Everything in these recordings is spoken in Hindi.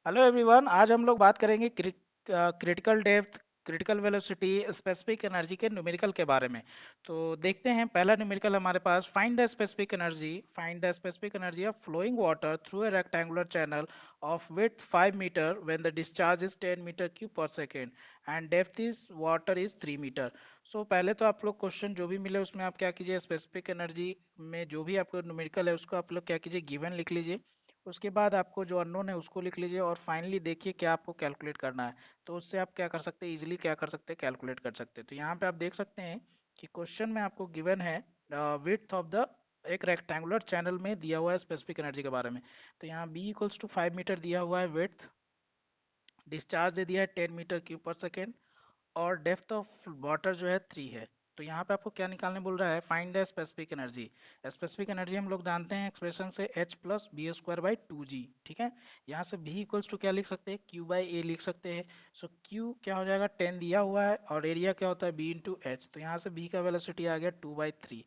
हेलो एवरीवन, आज हम लोग बात करेंगे critical depth, critical velocity, specific energy के न्यूमेरिकल के बारे में। तो देखते हैं, पहला न्यूमेरिकल हमारे पास, find the specific energy of flowing water through a rectangular channel of width 5 metre when the discharge is 10 metre cube per second and depth is water is 3 metre. So पहले तो आप लोग क्वेश्चन जो भी मिले उसमें आप क्या कीजिए, स्पेसिफिक एनर्जी में जो भी आपको न्यूमेरिकल है उसको आप लोग क्या कीजिए, गिवन लिख लीजिए। उसके बाद आपको जो अननोन है उसको लिख लीजिए और फाइनली देखिए क्या आपको कैलकुलेट करना है। तो उससे आप क्या कर सकते हैं, इजीली क्या कर सकते हैं, कैलकुलेट कर सकते हैं। तो यहाँ पे आप देख सकते हैं कि क्वेश्चन में आपको गिवन है विड्थ ऑफ द एक रेक्टेंगुलर चैनल में दिया हुआ है स्पेसिफिक एनर्जी के बारे में। तो यहाँ बी इक्वल्स टू 5 मीटर दिया हुआ है विड्थ, डिस्चार्ज दे दिया है 10 मीटर क्यूब पर सेकेंड और डेप्थ ऑफ वाटर जो है 3 है। तो यहाँ पे आपको क्या निकालने बोल रहा है, find the specific energy. Specific energy हम लोग जानते हैं एक्सप्रेशन से H plus B square by 2G। ठीक है, यहाँ से V इक्वल्स टू क्या लिख सकते हैं, Q बाई A लिख सकते हैं। सो Q क्या हो जाएगा, 10 दिया हुआ है और एरिया क्या होता है B इंटू एच। तो यहाँ से B का वेलोसिटी आ गया 2/3।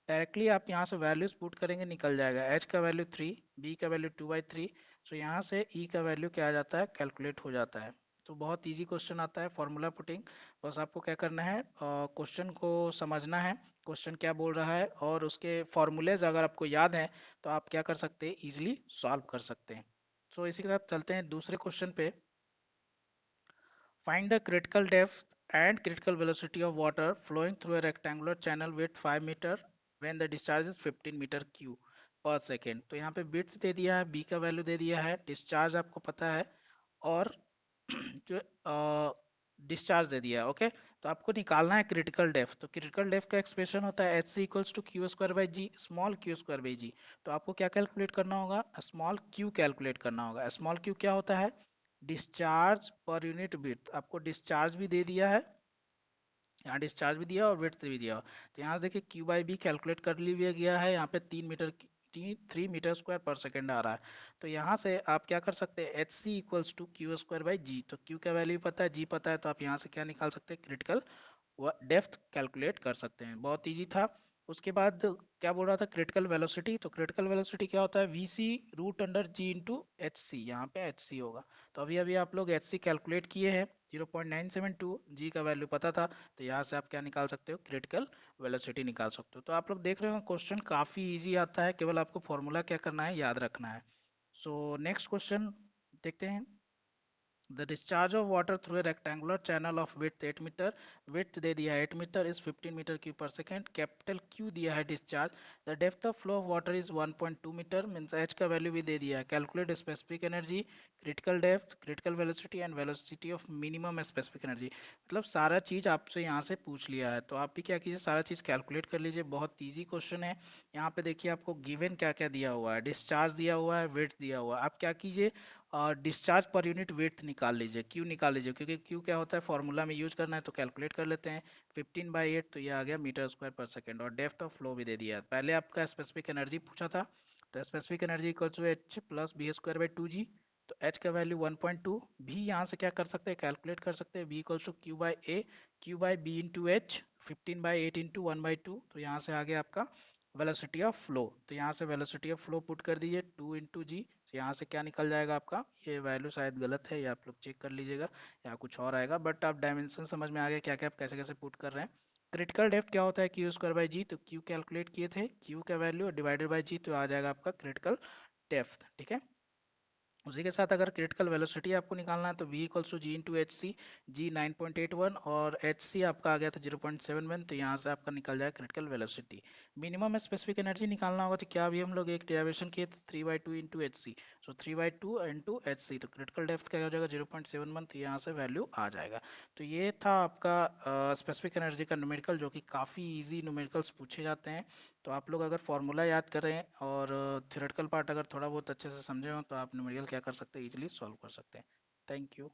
डायरेक्टली आप यहाँ से वैल्यूज पुट करेंगे, निकल जाएगा H का वैल्यू 3, B का वैल्यू 2/3। सो यहाँ से E का वैल्यू क्या आ जाता है, कैलकुलेट हो जाता है। तो बहुत इजी क्वेश्चन आता है, फॉर्मूला पुटिंग। बस आपको क्या करना है, क्वेश्चन को समझना है, क्वेश्चन क्या बोल रहा है और उसके फॉर्मूलेज अगर आपको याद हैं तो आप क्या कर सकते हैं, इजीली सॉल्व कर सकते हैं। तो इसी के साथ चलते हैं दूसरे क्वेश्चन पे। Find the critical depth and critical velocity of water flowing through a rectangular channel with 5 metre when the discharge is 15 metre cube per second. तो यहाँ पे बिट्स दे दिया है, बी का वैल्यू दे दिया है, डिस्चार्ज आपको पता है और जो डिस्चार्ज दे दिया है। ओके, तो आपको निकालना है क्रिटिकल डेप्थ। तो क्रिटिकल डेप्थ का एक्सप्रेशन होता है h c equals to q square by g, small q square by g. तो आपको क्या कैलकुलेट करना होगा, स्मॉल क्यू कैलकुलेट करना होगा। स्मॉल क्यू क्या होता है, डिस्चार्ज पर यूनिट विड्थ। आपको डिस्चार्ज भी दे दिया है, यहाँ डिस्चार्ज भी दिया और विड्थ भी दिया। तो यहाँ से देखिए क्यू बाई बी कैलकुलेट कर लिया गया है, यहाँ पे 3 मीटर पर सेकेंड आ रहा है। तो यहाँ से आप क्या कर सकते हैं, h c equals to q square by g. तो क्यू का वैल्यू पता है, जी पता है, तो आप यहाँ से क्या निकाल सकते हैं, क्रिटिकल डेप्थ कैलकुलेट कर सकते हैं। बहुत इजी था। उसके बाद क्या बोल रहा था, क्रिटिकल वेलोसिटी। तो क्रिटिकल वेलोसिटी क्या होता है, V C root under G into H C. यहाँ पे एच सी होगा। तो अभी अभी आप लोग एच सी कैलकुलेट किए हैं, 0.972। जी का वैल्यू पता था, तो यहाँ से आप क्या निकाल सकते हो, क्रिटिकल वेलोसिटी निकाल सकते हो। तो आप लोग देख रहे हो क्वेश्चन काफ़ी ईजी आता है, केवल आपको फॉर्मूला क्या करना है, याद रखना है। सो नेक्स्ट क्वेश्चन देखते हैं। The discharge of water through a rectangular channel of width 8 metre, width दे दिया है 8 metre, is 15 metre cube per second, capital Q दिया है discharge. The depth of flow of water is 1.2 metre, means H का वैल्यू भी दे दिया है। Calculate specific energy, critical depth, critical velocity and velocity of minimum specific energy. मतलब सारा चीज आपसे यहाँ से पूछ लिया है, तो आप भी क्या कीजिए, सारा चीज कैलकुलेट कर लीजिए। बहुत ईजी क्वेश्चन है। यहाँ पे देखिए आपको गिवन क्या क्या दिया हुआ है, डिस्चार्ज दिया हुआ है, वेट दिया हुआ है। आप क्या कीजिए, और डिस्चार्ज पर यूनिट वेट निकाल लीजिए, क्यू निकाल लीजिए, क्योंकि क्यू क्या होता है, फॉर्मूला में यूज करना है। तो कैलकुलेट कर लेते हैं, 15/8, तो ये आ गया मीटर स्क्वायर पर सेकेंड। और डेप्थ ऑफ फ्लो भी दे दिया है। पहले आपका स्पेसिफिक एनर्जी पूछा था, तो specific energy equal to H plus B square by 2G। तो एच का वैल्यू 1.2, भी यहाँ से क्या कर सकते हैं, कैलकुलेट कर सकते हैं, B equal to Q by A, Q by B into H, 15/8 into 1/2। तो यहाँ से आ गया आपका वेलोसिटी ऑफ फ्लो। तो यहाँ से वेलोसिटी ऑफ फ्लो पुट कर दीजिए 2 इंटू जी। तो यहाँ से क्या निकल जाएगा आपका, ये वैल्यू शायद गलत है, या आप लोग चेक कर लीजिएगा, या कुछ और आएगा। बट आप डायमेंशन समझ में आ गया क्या क्या आप कैसे कैसे पुट कर रहे हैं। क्रिटिकल डेप्थ क्या होता है, क्यू स्क्वायर बाई जी। तो क्यू कैलकुलेट किए थे, क्यू का वैल्यू डिवाइडेड बाई जी, तो आ जाएगा आपका क्रिटिकल डेप्थ। ठीक है, उसी के साथ अगर क्रिटिकल वेलोसिटी आपको निकालना है तो v equals to g into H c, g 9.81 और एच सी आपका आ गया था 0.71। तो यहाँ से आपका निकल जाए critical velocity. Minimum specific energy निकालना होगा, तो क्या अभी हम लोग एक डेरिवेशन किए थे, 3/2 इंटू एच सी। सो 3/2 इंटू एच सी, तो क्रिटिकल डेप्थ क्या हो जाएगा, 0.71। तो यहाँ से वैल्यू आ जाएगा। तो ये था आपका स्पेसिफिक एनर्जी का न्यूमेरिकल, जो कि काफ़ी ईजी न्यूमेरिकल्स पूछे जाते हैं। तो आप लोग अगर फॉर्मूला याद करें और थ्योरेटिकल पार्ट अगर थोड़ा बहुत अच्छे से समझे हो, तो आप न्यूमेरिकल क्या कर सकते हैं, इजीली सॉल्व कर सकते हैं। Thank you.